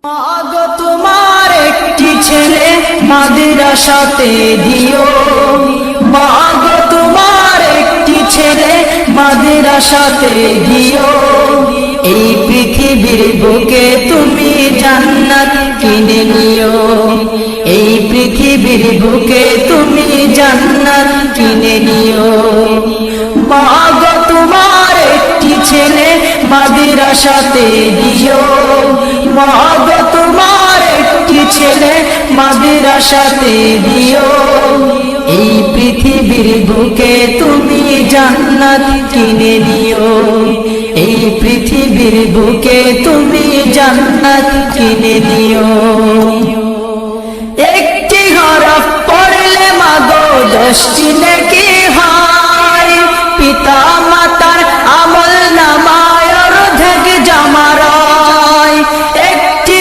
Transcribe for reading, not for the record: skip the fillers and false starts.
আগো তোমার একটি ছেলে মাদ্রাসাতে দিও, মাগো তোমার একটি ছেলে মাদ্রাসাতে দিও। এই পৃথিবীর বুকে তুমি জান্নাত কিনে নিও, এই পৃথিবীর বুকে তুমি জান্নাত কিনে নিও। মাগো তোমার একটি ছেলে মাদ্রাসাতে দিও, মাগো তোমার একটি ছেলে মাদ্রাসাতে দিও। এই পৃথিবীর বুকে তুমি জান্নাত কিনে নিও, এই পৃথিবীর বুকে তুমি জান্নাত কিনে নিও। একটি হরফ পড়লে মাগো 10টি নেকি হয়,